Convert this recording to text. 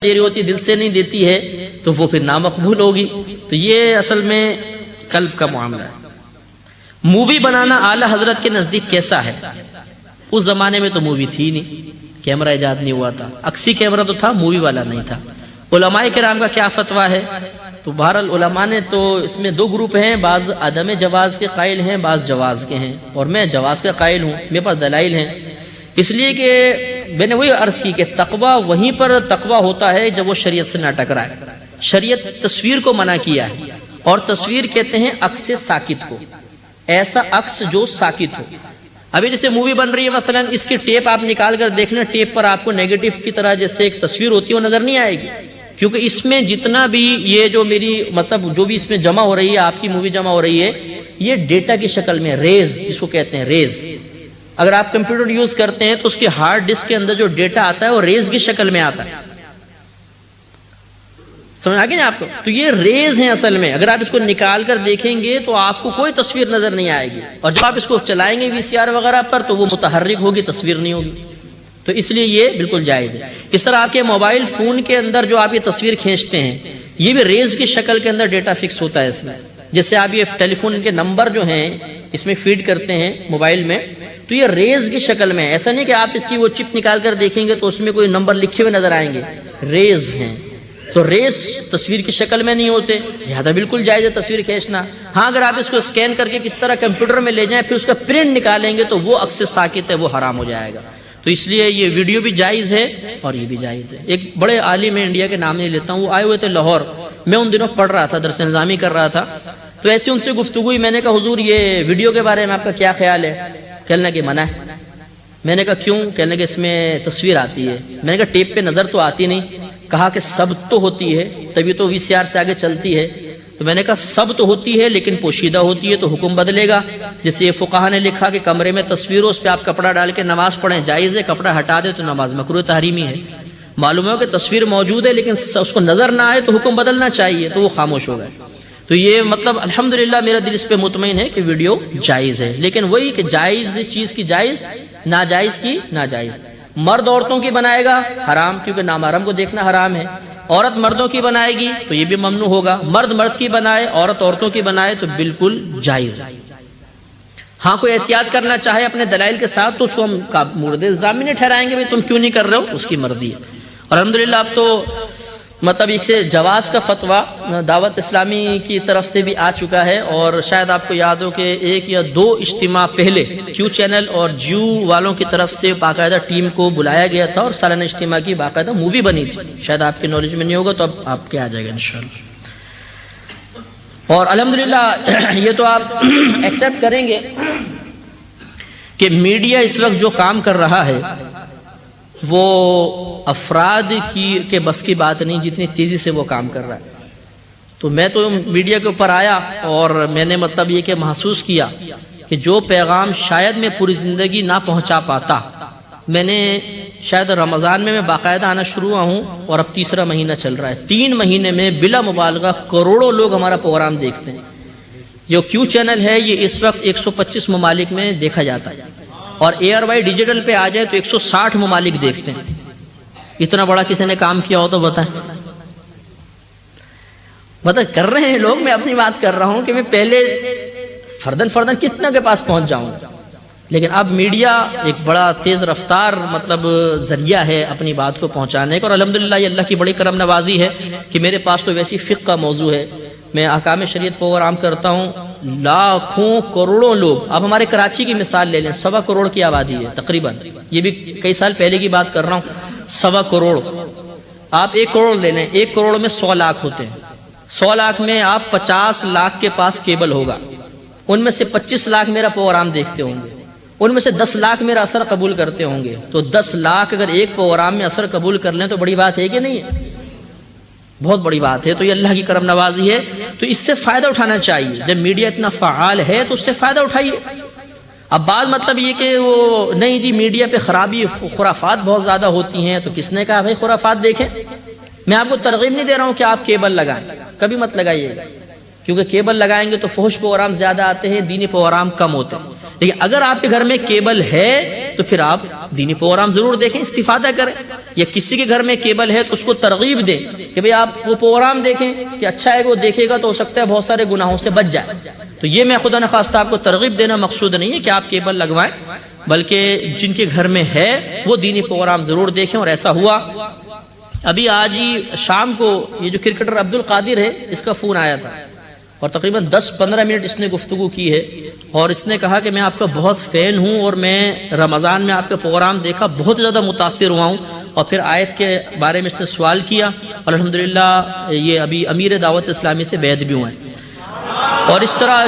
دے رہی ہوتی دل سے نہیں دیتی ہے تو وہ پھر نامقبول ہوگی. تو یہ اصل میں قلب کا معاملہ ہے. مووی بنانا اعلی حضرت کے نزدیک کیسا ہے؟ اس زمانے میں تو مووی تھی نہیں، کیمرہ ایجاد نہیں ہوا تھا. عکسی کیمرہ تو تھا، مووی والا نہیں تھا. علماء کرام کا کیا فتویٰ ہے؟ تو بہرحال علماء نے تو اس میں دو گروپ ہیں، بعض عدم جواز کے قائل ہیں، بعض جواز کے ہیں، اور میں جواز کا قائل ہوں. میرے پاس دلائل ہیں، اس لیے کہ میں نے وہی عرض کی کہ تقویٰ وہیں پر تقویٰ ہوتا ہے جب وہ شریعت سے نہ ٹکرائے. شریعت تصویر کو منع کیا ہے، اور تصویر کہتے ہیں عکس ساکت کو، ایسا عکس جو ساکت ہو. ابھی جیسے مووی بن رہی ہے مثلا، اس کی ٹیپ آپ نکال کر دیکھنا، ٹیپ پر آپ کو نیگیٹو کی طرح جیسے ایک تصویر ہوتی ہے وہ نظر نہیں آئے گی، کیونکہ اس میں جتنا بھی یہ جو میری مطلب جو بھی اس میں جمع ہو رہی ہے، آپ کی مووی جمع ہو رہی ہے، یہ ڈیٹا کی شکل میں، ریز اس کو کہتے ہیں، ریز. اگر آپ کمپیوٹر یوز کرتے ہیں تو اس کی ہارڈ ڈسک کے اندر جو ڈیٹا آتا ہے وہ ریز کی شکل میں آتا ہے. سمجھ آگے نا آپ کو؟ تو یہ ریز ہیں اصل میں. اگر آپ اس کو نکال کر دیکھیں گے تو آپ کو کوئی تصویر نظر نہیں آئے گی، اور جب آپ اس کو چلائیں گے VCR وغیرہ پر تو وہ متحرک ہوگی، تصویر نہیں ہوگی. تو اس لیے یہ بالکل جائز ہے. اس طرح آپ کے موبائل فون کے اندر جو آپ یہ تصویر کھینچتے ہیں، یہ بھی ریز کی شکل کے اندر ڈیٹا فکس ہوتا ہے اس میں. جیسے آپ یہ ٹیلی فون کے نمبر جو ہیں اس میں فیڈ کرتے ہیں موبائل میں، تو یہ ریز کی شکل میں. ایسا نہیں کہ آپ اس کی وہ چپ نکال کر دیکھیں گے تو اس میں کوئی نمبر لکھے ہوئے نظر آئیں گے، ریز ہیں. تو ریز تصویر کی شکل میں نہیں ہوتے، لہذا بالکل جائز ہے تصویر کھینچنا. ہاں اگر آپ اس کو اسکین کر کے کس طرح کمپیوٹر میں لے جائیں پھر اس کا پرنٹ نکالیں گے تو وہ عکس ساکت ہے، وہ حرام ہو جائے گا. تو اس لیے یہ ویڈیو بھی جائز ہے اور یہ بھی جائز ہے. ایک بڑے عالم میں انڈیا کے نام نہیں لیتا ہوں، وہ آئے ہوئے تھے لاہور. میں ان دنوں پڑھ رہا تھا، درس نظامی کر رہا تھا. تو ایسی ان سے گفتگو ہوئی. میں نے کہا حضور یہ ویڈیو کے بارے میں آپ کا کیا خیال ہے؟ کہنے لگے منع ہے. میں نے کہا کیوں؟ کہنے لگے اس میں تصویر آتی ہے. میں نے کہا ٹیپ پہ نظر تو آتی نہیں. کہا کہ سب تو ہوتی ہے، تبھی تو VCR سے آگے چلتی ہے. تو میں نے کہا سب تو ہوتی ہے لیکن پوشیدہ ہوتی ہے تو حکم بدلے گا. جیسے یہ فقہا نے لکھا کہ کمرے میں تصویر ہو، اس پہ آپ کپڑا ڈال کے نماز پڑھیں، جائز ہے. کپڑا ہٹا دے تو نماز مکروہ تحریمی ہے. معلوم ہے کہ تصویر موجود ہے لیکن اس کو نظر نہ آئے تو حکم بدلنا چاہیے، تو وہ خاموش ہو گئے. تو یہ مطلب الحمدللہ میرا دل اس پہ مطمئن ہے کہ ویڈیو جائز ہے. لیکن وہی کہ جائز چیز کی جائز، ناجائز کی ناجائز. مرد عورتوں کی بنائے گا حرام، کیونکہ نامحرم کو دیکھنا حرام ہے. عورت مردوں کی بنائے گی تو یہ بھی ممنوع ہوگا. مرد مرد کی بنائے، عورت عورتوں کی بنائے تو بالکل جائز ہے. ہاں کوئی احتیاط کرنا چاہے اپنے دلائل کے ساتھ تو اس کو ہم مورد الزام نہیں ٹھہرائیں گے، بھائی تم کیوں نہیں کر رہے ہو، اس کی مرضی ہے. اور الحمدللہ اب تو مطلب ایک سے جواز کا فتویٰ دعوت اسلامی کی طرف سے بھی آ چکا ہے. اور شاید آپ کو یاد ہو کہ 1 یا 2 اجتماع پہلے کیو چینل اور جیو والوں کی طرف سے باقاعدہ ٹیم کو بلایا گیا تھا اور سالانہ اجتماع کی باقاعدہ مووی بنی تھی. شاید آپ کے نالج میں نہیں ہوگا تو اب آپ کے آ جائے گا انشاءاللہ. اور الحمدللہ یہ تو آپ ایکسیپٹ کریں گے کہ میڈیا اس وقت جو کام کر رہا ہے وہ افراد کے بس کی بات نہیں جتنی تیزی سے وہ کام کر رہا ہے. تو میں تو میڈیا کے اوپر آیا اور میں نے مطلب یہ کہ محسوس کیا کہ جو پیغام شاید میں پوری زندگی نہ پہنچا پاتا، میں نے شاید رمضان میں باقاعدہ آنا شروع ہوا ہوں اور اب 3 مہینہ چل رہا ہے. 3 مہینے میں بلا مبالغہ کروڑوں لوگ ہمارا پروگرام دیکھتے ہیں. جو کیو چینل ہے یہ اس وقت 125 ممالک میں دیکھا جاتا ہے، اور ایئر وائی ڈیجیٹل پہ آ جائے تو 160 ممالک دیکھتے ہیں. اتنا بڑا کسی نے کام کیا ہو تو بتائیں. مطلب کر رہے ہیں لوگ. میں اپنی بات کر رہا ہوں کہ میں پہلے فردن کتنا کے پاس پہنچ جاؤں، لیکن اب میڈیا ایک بڑا تیز رفتار مطلب ذریعہ ہے اپنی بات کو پہنچانے کا. اور الحمدللہ یہ اللہ کی بڑی کرم نوازی ہے کہ میرے پاس تو ویسی فقہ کا موضوع ہے. میں احکام شریعت پروگرام کرتا ہوں. لاکھوں کروڑوں لوگ، اب ہمارے کراچی کی مثال لے لیں، 1.25 کروڑ کی آبادی ہے تقریباً. یہ بھی کئی سال پہلے کی بات کر رہا ہوں. 1.25 کروڑ. آپ 1 کروڑ لے لیں، 1 کروڑ میں 100 لاکھ ہوتے ہیں. 100 لاکھ میں آپ 50 لاکھ کے پاس کیبل ہوگا. ان میں سے 25 لاکھ میرا پروگرام دیکھتے ہوں گے. ان میں سے 10 لاکھ میرا اثر قبول کرتے ہوں گے. تو 10 لاکھ اگر ایک پروگرام میں اثر قبول کر لیں تو بڑی بات ہے کہ نہیں ہے؟ بہت بڑی بات ہے. تو یہ اللہ کی کرم نوازی ہے. تو اس سے فائدہ اٹھانا چاہیے. جب میڈیا اتنا فعال ہے تو اس سے فائدہ اٹھائیے. اب بات مطلب یہ کہ وہ نہیں جی میڈیا پہ خرابی خرافات بہت زیادہ ہوتی ہیں، تو کس نے کہا بھائی خرافات دیکھیں؟ میں آپ کو ترغیب نہیں دے رہا ہوں کہ آپ کیبل لگائیں، کبھی مت لگائیے گا، کیونکہ کیبل لگائیں گے تو فحش پروگرام زیادہ آتے ہیں، دینی پروگرام کم ہوتے ہیں. لیکن اگر آپ کے گھر میں کیبل ہے تو پھر آپ دینی پروگرام ضرور دیکھیں، استفادہ کریں، یا کسی کے گھر میں کیبل ہے تو اس کو ترغیب دیں کہ بھئی آپ وہ پروگرام دیکھیں کہ اچھا ہے، وہ دیکھے گا تو ہو سکتا ہے بہت سارے گناہوں سے بچ جائے۔ تو یہ میں خدا نخواستہ آپ کو ترغیب دینا مقصود نہیں ہے کہ آپ کیبل لگوائیں، بلکہ جن کے گھر میں ہے وہ دینی پروگرام ضرور دیکھیں۔ اور ایسا ہوا ابھی آج ہی شام کو یہ جو کرکٹر عبد القادر ہے اس کا فون آیا تھا، اور تقریباً 10-15 منٹ اس نے گفتگو کی ہے، اور اس نے کہا کہ میں آپ کا بہت فین ہوں، اور میں رمضان میں آپ کا پروگرام دیکھا، بہت زیادہ متاثر ہوا ہوں، اور پھر آیت کے بارے میں اس نے سوال کیا، اور الحمدللہ یہ ابھی امیر دعوت اسلامی سے بیعت بھی ہوئے ہیں۔ اور اس طرح